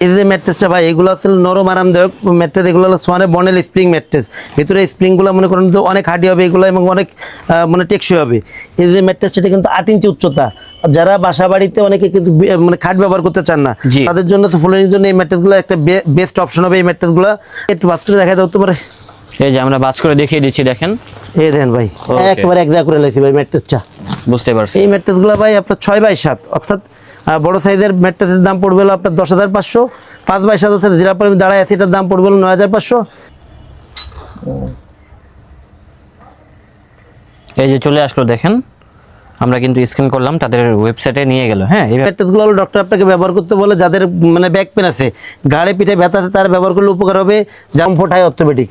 এই যে ম্যাট্রেসটা ভাই, এগুলো হচ্ছে নরম আরামদায়ক ম্যাট্রেস। এগুলো হলো সোয়ানের বনেল স্প্রিং ম্যাট্রেস। ভিতরে স্প্রিংগুলো মনে করেন তো অনেক হার্ডি হবে এগুলো, এবং অনেক মানে টেকসই হবে। এই যে ম্যাট্রেসটা কিন্তু 8 ইঞ্চি উচ্চতা। যারা বাসা বাড়িতে অনেকে কিন্তু মানে খাট ব্যবহার করতে চান না, তাদের জন্য ফ্লোরের জন্য এই ম্যাট্রেসগুলো একটা বেস্ট অপশন হবে। এই ম্যাট্রেসগুলো একটু বাস করে দেখা দাও তোমার। এই যে আমরা বাজ করে দেখিয়ে দিচ্ছি, দেখেন। এই দেখেন ভাই, একেবারে এক জায়গা করে লাইছি ভাই ম্যাট্রেসটা। বুঝতে পারছি। এই ম্যাট্রেসগুলো ভাই আপনার 6x7, অর্থাৎ বড় সাইজের ম্যাট্রেসের দাম পড়বে হলো আপনার 10,500। 5x7 অর্থাৎ যেটা পরে দাঁড়ায় আছে এটার দাম পড়বে হলো 9,500। এই যে চলে আসলো, দেখেন। আমরা কিন্তু স্ক্যান করলাম, তাদের ওয়েবসাইটে নিয়ে গেল। হ্যাঁ, এই ম্যাট্রেসগুলো হলো ডক্টর আপনাকে ব্যবহার করতে বলে যাদের মানে ব্যাক পেন আছে, ঘাড়ে পিঠে ব্যথা আছে, তারা ব্যবহার করলে উপকার হবে। কমফোর্ট হাই অর্থোপেডিক,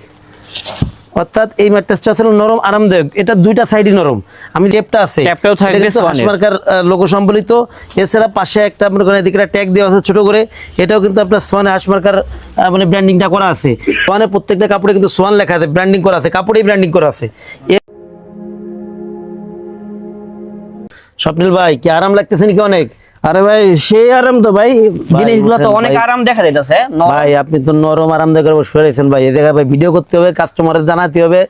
অর্থাৎ এই ম্যাট্রেসটা আসলে নরম আরামদায়ক। এটা দুইটা সাইডই নরম। আমি টেপটা আছে, ট্যাপটাও থাকবে হাসমার্কার লোগো সম্বলিত। এছাড়া পাশে একটা মনে করেন এদিকে ট্যাগ দেওয়া আছে ছোট করে, এটাও কিন্তু আপনার সোয়ানে হাসমার্কার মানে ব্র্যান্ডিংটা করা আছে। সোয়ানের প্রত্যেকটা কাপড়ে কিন্তু সোয়ান লেখা আছে, ব্র্যান্ডিং করা আছে, কাপড়েই ব্র্যান্ডিং করা আছে। স্বপ্নিল ভাই, কি আরাম লাগতেছে নাকি অনেক? আরে ভাই সেই আরাম তো ভাই, জিনিসগুলো তো অনেক আরাম দেখা যাইতেছে ভাই। আপনি তো নরম আরামদায়ক করে বসে রয়েছেন ভাই। এই জায়গায় ভাই ভিডিও করতে হবে, কাস্টমারের জানাতে হবে,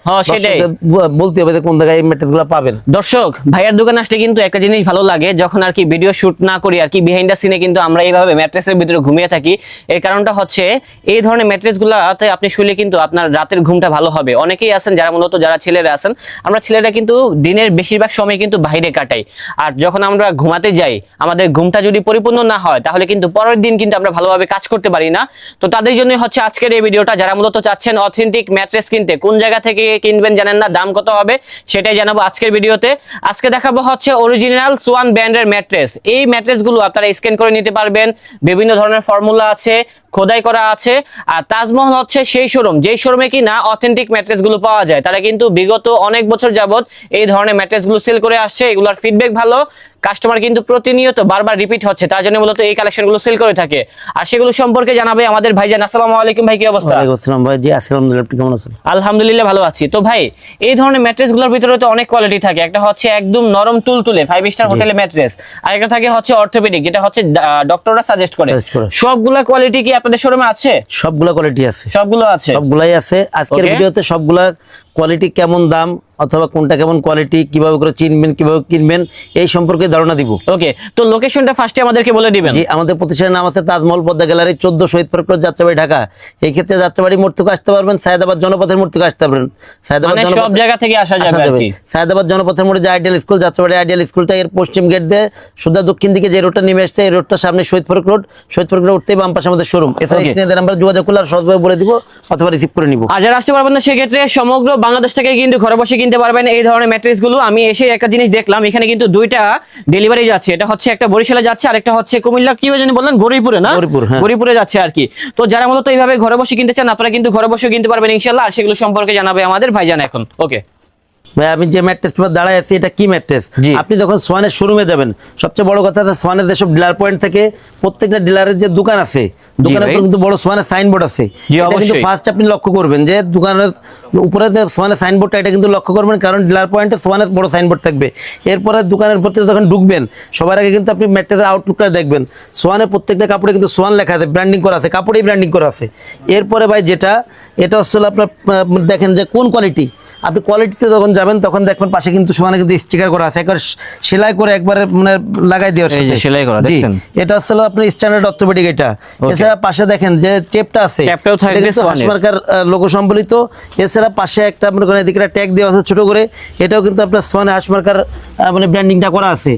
বলতে হবে যে কোন জায়গায় এই ম্যাট্রেসগুলো পাবেন। দর্শক ভাইয়ার দোকানে আসলে কিন্তু একটা জিনিস ভালো লাগে, যখন আর কি ভিডিও শুট না করি আর কি বিহাইন্ড দ্য সিনে কিন্তু আমরা এইভাবে ম্যাট্রেসের ভিতরে ঘুমিয়ে থাকি। এর কারণটা হচ্ছে এই ধরনের ম্যাট্রেসগুলোতে আপনি শুলে কিন্তু আপনার রাতের ঘুমটা ভালো হবে। অনেকেই আছেন যারা মূলত যারা ছেলেরা আছেন, আমরা ছেলেরা কিন্তু দিনের বেশিরভাগ সময় কিন্তু বাইরে কাটাই, আর যখন আমরা ঘুমাতে যাই আমাদের ঘুমটা যদি পরিপূর্ণ না হয় তাহলে কিন্তু পরের দিন কিন্তু আমরা ভালোভাবে কাজ করতে পারি না। তো তাদের জন্য হচ্ছে আজকের এই ভিডিওটা। যারা মূলত চাচ্ছেন অথেন্টিক ম্যাট্রেস কিনতে, কোন জায়গা থেকে কিনবেন জানেন না, দাম কত হবে সেটাই জানাবো আজকের ভিডিওতে। আজকে দেখাবো হচ্ছে অরিজিনাল সোয়ান ব্র্যান্ডের ম্যাট্রেস। এই ম্যাট্রেসগুলো আপনারা স্ক্যান করে নিতে পারবেন, বিভিন্ন ধরনের ফর্মুলা আছে, খোদাই করা আছে। আর তাজমহল হচ্ছে সেই শোরুম, যেই শোরুমে কিনা অথেন্টিক ম্যাট্রেসগুলো পাওয়া যায়। তারা কিন্তু বিগত অনেক বছর যাবত এই ধরনের ম্যাট্রেসগুলো সেল করে আসছে। এগুলোর ফিডব্যাক ভালো, কাস্টমার কিন্তু প্রতিনিয়ত বারবার রিপিট হচ্ছে, তার জন্য মূলত এই কালেকশনগুলো সেল করে থাকে। আর সেগুলো সম্পর্কে জানাবে আমাদের ভাইজান। আসসালামু আলাইকুম ভাই, কি অবস্থা? ওয়ালাইকুম আসসালাম ভাই। জি আলহামদুলিল্লাহ, আপনি কেমন আছেন? আলহামদুলিল্লাহ ভালো আছি। তো ভাই এই ধরনের ম্যাট্রেসগুলোর ভিতরে তো অনেক কোয়ালিটি থাকে। একটা হচ্ছে একদম নরম তুলতুলে 5 স্টার হোটেলে ম্যাট্রেস, আর একটা থাকে হচ্ছে অর্থোপেডিক, যেটা হচ্ছে ডক্টররা সাজেস্ট করে। সবগুলা কোয়ালিটি কি আপনাদের শোরুমে আছে? সবগুলা কোয়ালিটি আছে, সবগুলো আছে, সবগুলাই আছে। আজকের ভিডিওতে সবগুলা কোয়ালিটি, কেমন দাম অথবা কোনটা কেমন কোয়ালিটি, কিভাবে করে চিনবেন, কিভাবে কিনবেন, এই সম্পর্কে ধারণা দিব। ওকে, তো লোকেশনটা ফার্স্টে আমাদেরকে বলে দিবেন। জি, আমাদের প্রতিষ্ঠানের নাম আছে তাজমহল পদ্মা গ্যালারি, 14 শহীদ পার্ক রোড, যাত্রাবাড়ি, ঢাকা। এই ক্ষেত্রে যাত্রাবাড়ি মোড় থেকে আসতে পারবেন, সায়েদাবাদ জনপথের মোড় থেকে আসতে পারবেন। সায়েদাবাদ সব জায়গা থেকে আসা যাবে আর কি। সায়েদাবাদ জনপথের মোড়ে যে আইডিয়াল স্কুল, যাত্রাবাড়ি আইডিয়াল স্কুলটা এর পশ্চিম গেট দিয়ে সোজা দক্ষিণ দিকে যে রোডটা নেমে আসছে, এই রোডটার সামনে শহীদ পার্ক রোড। শহীদ পার্ক রোড উঠতেই বাম পাশে আমাদের শোরুম। এছাড়া স্ক্রিনে আমরা যোগাযোগ করলে আর সহজভাবে বলে দিব অথবা রিসিভ করে নিব। আর যারা আসতে পারবেন না সেক্ষেত্রে সমগ্র বাংলাদেশ থেকে কিন্তু ঘরে বসে কিনতে পারবেন এই ধরনের ম্যাট্রেসগুলো। আমি এসে একটা জিনিস দেখলাম, এখানে কিন্তু দুইটা ডেলিভারি যাচ্ছে। এটা হচ্ছে একটা বরিশালে যাচ্ছে, আর একটা হচ্ছে কুমিল্লা, কি জানি বললেন, গরিপুরে না? গরিপুরে যাচ্ছে আর কি। তো যারা মূলত এইভাবে ঘরে বসে কিনতে চান আপনারা কিন্তু ঘরে বসে কিনতে পারবেন ইনশাআল্লাহ। আর সেগুলো সম্পর্কে জানাবে আমাদের ভাইজান এখন। ওকে ভাই, আমি যে ম্যাট্রেসটা দাঁড়ায় আছি এটা কি ম্যাট্রেস? আপনি যখন সোয়ানের শোরুমে যাবেন, সবচেয়ে বড় কথা হচ্ছে সোয়ানের যেসব ডিলার পয়েন্ট থেকে প্রত্যেকটা ডিলারের যে দোকান আছে, দোকানের উপরে কিন্তু বড় সোয়ানের সাইনবোর্ড আছে। এটা কিন্তু ফার্স্ট আপনি লক্ষ্য করবেন যে দোকানের উপরে যে সোয়ানের সাইনবোর্ডটা, এটা কিন্তু লক্ষ্য করবেন, কারণ ডিলার পয়েন্টে সোয়ানের বড় সাইনবোর্ড থাকবে। এরপরে দোকানের প্রতি যখন ঢুকবেন সবার আগে কিন্তু আপনি ম্যাট্রেসের আউটলুকটা দেখবেন। সোয়ানের প্রত্যেকটা কাপড়ে কিন্তু সোয়ান লেখা আছে, ব্র্যান্ডিং করা আছে, কাপড়েই ব্র্যান্ডিং করা আছে। এরপরে ভাই যেটা, এটা হচ্ছে আপনার দেখেন যে কোন কোয়ালিটি। আপনি কোয়ালিটিতে যখন যাবেন তখন দেখবেন পাশে কিন্তু সোয়ানে কিন্তু স্টিকার করা আছে, একবার সেলাই করে একবারে মানে লাগাই দেওয়ার সাথে সেলাই করা। জি, এটা হচ্ছে আপনার স্ট্যান্ডার্ড অর্থোপেডিক এটা। এছাড়া পাশে দেখেন যে টেপটা আছে, টেপটাও থাকবে হাসমার্কার লোগো সম্বলিত। এছাড়া পাশে একটা মনে করেন এদিকে ট্যাগ দেওয়া আছে ছোট করে, এটাও কিন্তু আপনার সোয়ানে হাসমার্কার মানে ব্র্যান্ডিংটা করা আছে।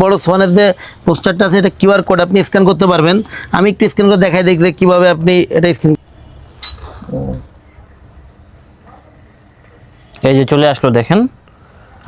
বড় সোয়ানের যে পোস্টারটা আছে, এটা কিউআর কোড, আপনি স্ক্যান করতে পারবেন। আমি একটু স্ক্যান করে দেখাই দেখলে কিভাবে আপনি এটা স্ক্যান। এই যে চলে আসলো, দেখেন।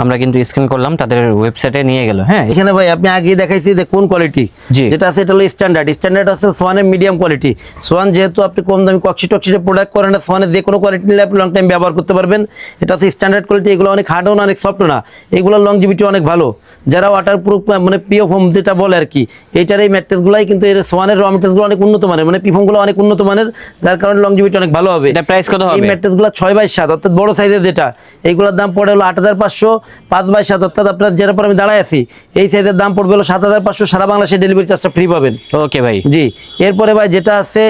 আমরা কিন্তু স্ক্যান করলাম, তাদের ওয়েবসাইটে নিয়ে গেল। হ্যাঁ, এখানে ভাই আপনি আগেই দেখাইছি যে কোন কোয়ালিটি যেটা আছে, এটা হলো স্ট্যান্ডার্ড। স্ট্যান্ডার্ড আছে সোয়ানের মিডিয়াম কোয়ালিটি। সোয়ান যেহেতু আপনি কম দামি কক্সি টক্সিতে প্রোডাক্ট করেন না, সোয়ানের যে কোনো কোয়ালিটি নিলে আপনি লং টাইম ব্যবহার করতে পারবেন। এটা হচ্ছে স্ট্যান্ডার্ড কোয়ালিটি। এগুলো অনেক হার্ডও না, অনেক সফটও না, এগুলোর লংজিভিটি অনেক ভালো। যারা ওয়াটার প্রুফ মানে পিও ফোম যেটা বলে আর কি, এইটার এই ম্যাট্রেসগুলাই কিন্তু এর সোয়ানের র ম্যাট্রেসগুলো অনেক উন্নত মানের, মানে পিফোমগুলো অনেক উন্নত মানের, যার কারণে লংজিভিটি অনেক ভালো হবে। এটা প্রাইস কত হবে? এই ম্যাট্রেসগুলো 6x7 অর্থাৎ বড় সাইজের যেটা, এইগুলোর দাম পড়ে হলো 8,500। 5x7, অর্থাৎ আপনার যেটার উপর আমি দাঁড়ায় আছি এই সাইজের দাম পড়বে হলো 7,500, সারা বাংলাদেশে ডেলিভারি চার্জটা ফ্রি পাবেন। ওকে ভাই। জি, এরপরে ভাই যেটা আছে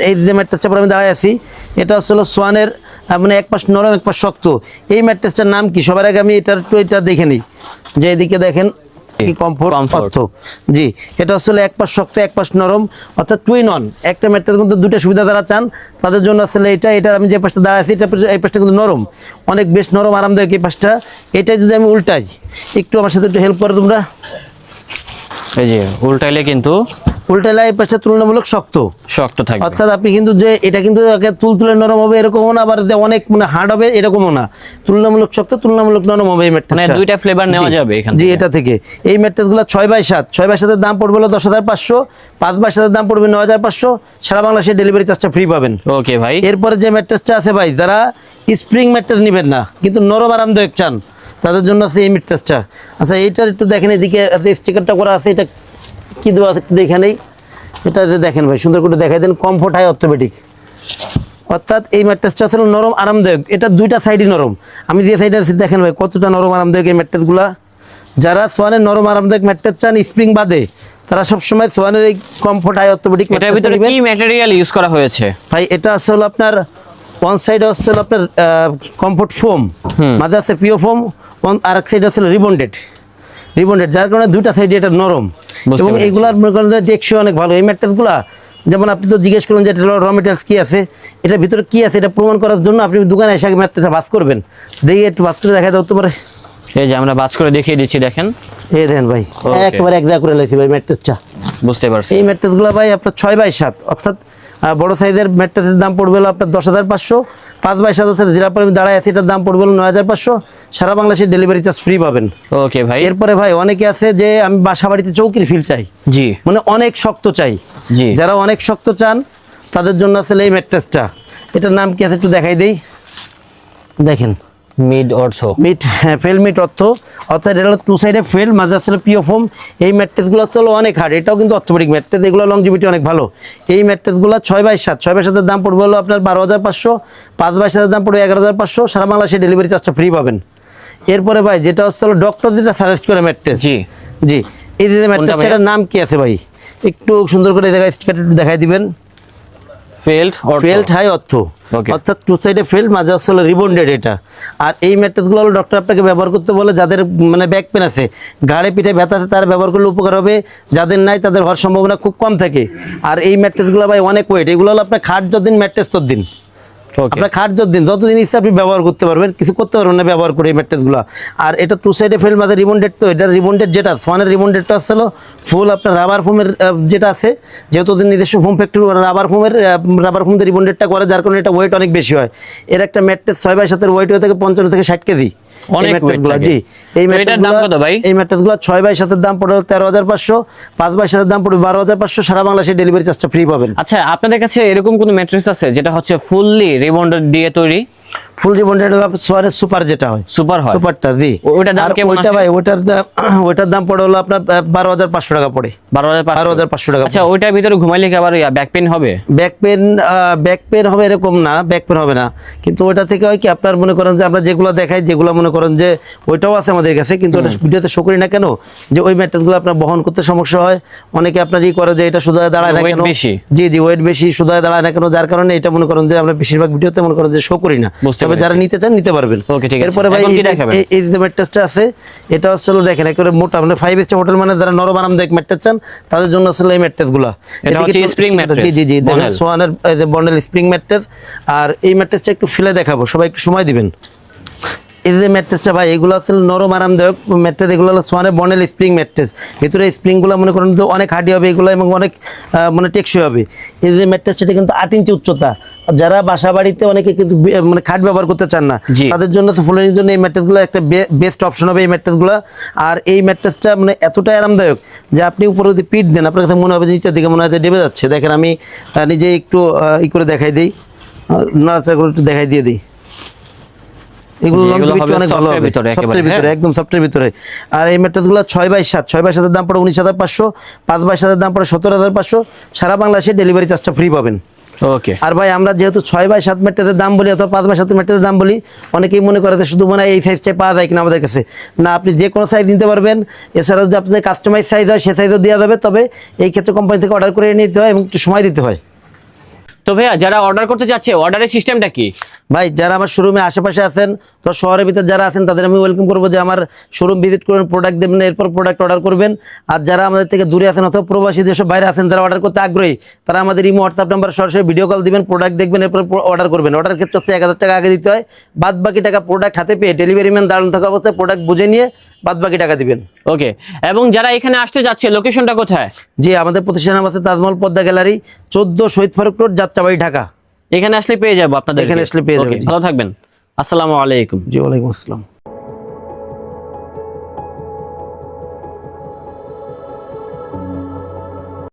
এই যে ম্যাট্রেসটার উপর আমি দাঁড়ায় আছি এটা হচ্ছে হলো সোয়ানের, মানে এক পাশ নরম এক পাশ শক্ত। এই ম্যাট্রেসটার নাম কি? সবার আগে আমি এটা দেখে নিই, যে এদিকে দেখেন কি কমফোর্ট অর্থ। জি, এটা আসলে এক পাশ শক্ত এক পাশ নরম, অর্থাৎ টুইন অন। একটা ম্যাট্রেসের মধ্যে দুটো সুবিধা যারা চান তাদের জন্য আসলে এটা আমি যে পাশটা দাঁড়াইছি এই পাশটা কিন্তু নরম, অনেক বেশ নরম আরামদায়ক এই পাশটা। এটাই যদি আমি উল্টাই, একটু আমার সাথে একটু হেল্প করো তোমরা। এই যে উল্টাইলে কিন্তু উল্টাইলে এই পাশটা তুলনামূলক শক্ত থাকবে, অর্থাৎ আপনি কিন্তু যে এটা কিন্তু তুলতুলে নরম হবে এরকমও না, আবার যে অনেক মানে হার্ড হবে এরকমও না, তুলনামূলক শক্ত তুলনামূলক নরম হবে এই ম্যাট্রেসটা। মানে দুইটা ফ্লেভার নেওয়া যাবে এখান থেকে। জি, এটা থেকে এই ম্যাট্রেসগুলো 6x7 এর দাম পড়বে হলো 10,500, 5x7 এর দাম পড়বে 9,500, সারা বাংলাদেশে ডেলিভারি চার্জটা ফ্রি পাবেন। ওকে ভাই। এরপরে যে ম্যাট্রেসটা আছে ভাই, যারা স্প্রিং ম্যাট্রেস নেবেন না কিন্তু নরম আরামদায়ক চান তাদের জন্য আছে এই ম্যাট্রেসটা। আচ্ছা, এইটার একটু দেখেন, এদিকে স্টিকারটা করা আছে, এটা কি দেওয়া আছে একটু দেখে নেই। এটা যে দেখেন ভাই, সুন্দর করে দেখাই দেন, কমফোর্ট হাই অর্থোপেডিক, অর্থাৎ এই ম্যাট্রেসটা আসলে নরম আরামদায়ক। এটা দুইটা সাইডই নরম, আমি যে সাইডে আছি দেখেন ভাই কতটা নরম আরামদায়ক এই ম্যাট্রেসগুলা। যারা সোয়ানের নরম আরামদায়ক ম্যাট্রেস চান স্প্রিং বাদে, তারা সবসময় সোয়ানের এই কমফোর্ট হাই অর্থোপেডিক। এটার ভিতরে কি ম্যাটেরিয়াল ইউজ করা হয়েছে ভাই? এটা আসলে আপনার ওয়ান সাইডে হচ্ছে আপনার কমফোর্ট ফোম, মাঝে আছে পিও ফোম, আর এক সাইডে আসলে রিবন্ডেড, যার কারণে দুইটা সাইডে এটা নরম এবং এইগুলার টেকসই অনেক ভালো এই ম্যাট্রেসগুলা। যেমন আপনি তো জিজ্ঞেস করলেন যে র মেটেরিয়ালস কি আছে, এটার ভিতরে কি আছে এটা প্রমাণ করার জন্য আপনি দোকানে এসে আগে ম্যাট্রেসটা ভাঁজ করবেন। দেখি একটু ভাঁজ করে দেখা দাও তোমার। এই যে আমরা ভাঁজ করে দেখিয়ে দিচ্ছি, দেখেন। এই দেখেন ভাই, একেবারে এক জায়গা করে লাইছি ভাই ম্যাট্রেসটা। বুঝতে পারছি। এই ম্যাট্রেসগুলো ভাই আপনার 6x7, অর্থাৎ বড় সাইজের ম্যাট্রেসের দাম পড়বে হলো আপনার 10,500, 5x7 অর্থাৎ যেটার পর আমি দাঁড়ায় আছি এটার দাম পড়বে হলো 9,500, সারা বাংলাদেশে ডেলিভারি চার্জ ফ্রি পাবেন। ওকে ভাই। এরপরে ভাই অনেকে আছে যে আমি বাসা বাড়িতে চৌকির ফিল চাই, জি, মানে অনেক শক্ত চাই। জি, যারা অনেক শক্ত চান তাদের জন্য আসলে এই ম্যাট্রেসটা, এটার নাম কি আছে একটু দেখাই দেই, দেখেন মিড অর্থো, ফেল মিড অর্থ, অর্থাৎ এটা হলো টু সাইডে ফেল, মাঝে আসলে পিও ফোম। এই ম্যাট্রেসগুলো আসলে অনেক হার্ড, এটাও কিন্তু অর্থোপেডিক ম্যাট্রেস, এগুলো লংজিভিটি অনেক ভালো। এই ম্যাট্রেসগুলো 6x7 এর দাম পড়বে হলো আপনার 12,500, 5x7 এর দাম পড়বে 11,500, সারা বাংলাদেশে ডেলিভারি চার্জটা ফ্রি পাবেন। এরপরে ভাই যেটা হচ্ছে হলো ডক্টর যেটা সাজেস্ট করে ম্যাট্রেস, জি জি, এই যে ম্যাট্রেসটার নাম কি আছে ভাই একটু সুন্দর করে স্টিকার একটু দেখাই দিবেন। ফেল্ট হাই অর্থ, অর্থাৎ টু সাইডে ফেল্ট, মাঝে আসলে রিবন্ডেড এটা। আর এই ম্যাট্রেসগুলো হলো ডক্টর আপনাকে ব্যবহার করতে বলে যাদের মানে ব্যাক পেন আছে, ঘাড়ে পিঠে ব্যথা আছে, তারা ব্যবহার করলে উপকার হবে, যাদের নাই তাদের হওয়ার সম্ভাবনা খুব কম থাকে। আর এই ম্যাট্রেসগুলো ভাই অনেক ওয়েট, এগুলো হলো আপনার খাট যতদিন ম্যাট্রেস ততদিন, আপনার খাট যতদিন ইচ্ছা আপনি ব্যবহার করতে পারবেন, কিছু করতে পারবেন না ব্যবহার করে এই ম্যাট্রেসগুলো। আর এটা টু সাইডে ফেল, মাঝে রিবন্ডেড, তো এটা রিবন্ডেড যেটা সোয়ানের রিবন্ডেডটা আসলে ফুল আপনার রাবার ফোমের যেটা আছে, যেহেতু ওদের নিজস্ব ফোম ফ্যাক্টরি, রাবার ফোম দিয়ে রিবন্ডেডটা করে, যার কারণে এটা ওয়েট অনেক বেশি হয়। এর একটা ম্যাট্রেস 6x7 ওয়েট হয়ে থাকে 55 থেকে 60 কেজি। এই ম্যাট্রেসগুলো 6x7 দাম পড়ে 13,500, 5x7 দাম পড়বে 12,500, সারা বাংলাদেশে ডেলিভারি চার্জটা ফ্রি পাবেন। আচ্ছা, আপনাদের কাছে এরকম কোন ম্যাট্রেস আছে যেটা হচ্ছে ফুললি রিবন্ডেড দিয়ে তৈরি? ফুল রিবন্ডেড সোয়ারের সুপার যেটা হয়, সুপারটা, জি। ওটার দাম কেমন? ওইটা ভাই ওইটার দাম পড়ে হলো আপনার 12,500 টাকা পড়ে, 12,500 টাকা। আচ্ছা, ওইটার ভিতরে ঘুমাইলে কি আবার ব্যাক পেন হবে? ব্যাক পেন হবে এরকম না, ব্যাক পেন হবে না, কিন্তু ওইটা থেকে হয় কি আপনার মনে করেন যে আমরা যেগুলো দেখাই, যেগুলো মনে করেন যে ওইটাও আছে আমাদের কাছে, কিন্তু ওটা ভিডিওতে শো করি না কেন, যে ওই ম্যাট্রেসগুলো আপনার বহন করতে সমস্যা হয়, অনেকে আপনার করে যে এটা শুধু দাঁড়ায় না কেন, জি জি, ওয়েট বেশি শুধু দাঁড়ায় না কেন, যার কারণে এটা মনে করেন যে আমরা বেশিরভাগ ভিডিওতে মনে করেন যে শো করি না, তবে যারা নিতে চান নিতে পারবেন। এরপরে ভাই এই যে ম্যাট্রেসটা আছে, এটা আসলে দেখেন একেবারে মোটা, মানে 5 স্টার হোটেল, মানে যারা নরম আরামদায়ক ম্যাট্রেস চান তাদের জন্য আসলে এই ম্যাট্রেসগুলো, জি জি জি, দেখেন সোয়ানের বন্ডেল স্প্রিং ম্যাট্রেস। আর এই ম্যাট্রেসটা একটু ফেলে দেখাবো, সবাই একটু সময় দিবেন। এই যে ম্যাট্রেসটা ভাই, এগুলো আসলে নরম আরামদায়ক ম্যাট্রেস, এগুলো হলো সোয়ানের বন্ডেল স্প্রিং ম্যাট্রেস, ভিতরে স্প্রিংগুলো মনে করেন তো অনেক হার্ডি হবে এগুলো, এবং অনেক মানে টেকসই হবে। এই যে ম্যাট্রেসটা কিন্তু 8 ইঞ্চি উচ্চতা, যারা বাসা বাড়িতে অনেকে কিন্তু মানে খাট ব্যবহার করতে চান না, তাদের জন্য ফুলের জন্য এই ম্যাট্রেসগুলো একটা বেস্ট অপশন হবে এই ম্যাট্রেসগুলো। আর এই ম্যাট্রেসটা মানে এতটাই আরামদায়ক যে আপনি উপরে যদি পিঠ দেন আপনার কাছে মনে হবে যে নিচের দিকে মনে হয় ডেবে যাচ্ছে। দেখেন আমি নিজে একটু করে দেখাই দিই, নাড়াচাড়া করে একটু দেখাই দিয়ে দিই, এগুলো অনেক ভালো হবে, সফটের ভিতরে, একদম সফটের ভিতরে। আর এই ম্যাট্রেসগুলো 6x7 এর দাম পড়ে 19,500, 5x7 এর দাম পড়ে 17,500, সারা বাংলাদেশে ডেলিভারি চার্জটা ফ্রি পাবেন। ওকে। আর ভাই আমরা যেহেতু 6x7 ম্যাট্রেসের দাম বলি অথবা 5x7 ম্যাট্রেসের দাম বলি, অনেকেই মনে করে যে শুধু মনে হয় এই সাইজটাই পাওয়া যায় কিনা আমাদের কাছে। না, আপনি যে কোনো সাইজ নিতে পারবেন। এছাড়া যদি আপনাদের কাস্টমাইজ সাইজ হয় সে সাইজও দেওয়া যাবে, তবে এই ক্ষেত্রে কোম্পানি থেকে অর্ডার করে নিতে হয় এবং একটু সময় দিতে হয়। তো ভাইয়া যারা অর্ডার করতে যাচ্ছে অর্ডারের সিস্টেমটা কি? ভাই যারা আমার শোরুমে আশেপাশে আছেন, তো শহরের ভিতরে যারা আছেন তাদের আমি ওয়েলকাম করবো যে আমার শোরুম ভিজিট করবেন, প্রোডাক্ট দেবেন, এরপর প্রোডাক্ট অর্ডার করবেন। আর যারা আমাদের থেকে দূরে আছেন অথবা প্রবাসী যেসব বাইরে আছেন যারা অর্ডার করতে আগ্রহী, তারা আমাদের ইমো হোয়াটসঅ্যাপ নাম্বার সরাসরি ভিডিও কল দিবেন, প্রোডাক্ট দেখবেন, এরপর অর্ডার করবেন। অর্ডার ক্ষেত্রে হচ্ছে 1000 টাকা আগে দিতে হয়, বাদ বাকি টাকা প্রোডাক্ট হাতে পেয়ে ডেলিভারি ম্যান দাঁড়ানো থাকা অবস্থায় প্রোডাক্ট বুঝে নিয়ে বাদ বাকি টাকা দিবেন। ওকে। এবং যারা এখানে আসতে যাচ্ছে লোকেশনটা কোথায়? জি, আমাদের প্রতিষ্ঠান আছে তাজমহল পদ্মা গ্যালারি, 14 শহীদ ফারুক রোড, যাত্রাবাড়ি, ঢাকা। এখানে আসলে পেয়ে যাবো আপনাদের। এখানে আসলে পেয়ে যাবেন। ভালো থাকবেন। আসসালামু আলাইকুম। জি, ওয়ালাইকুম আসসালাম।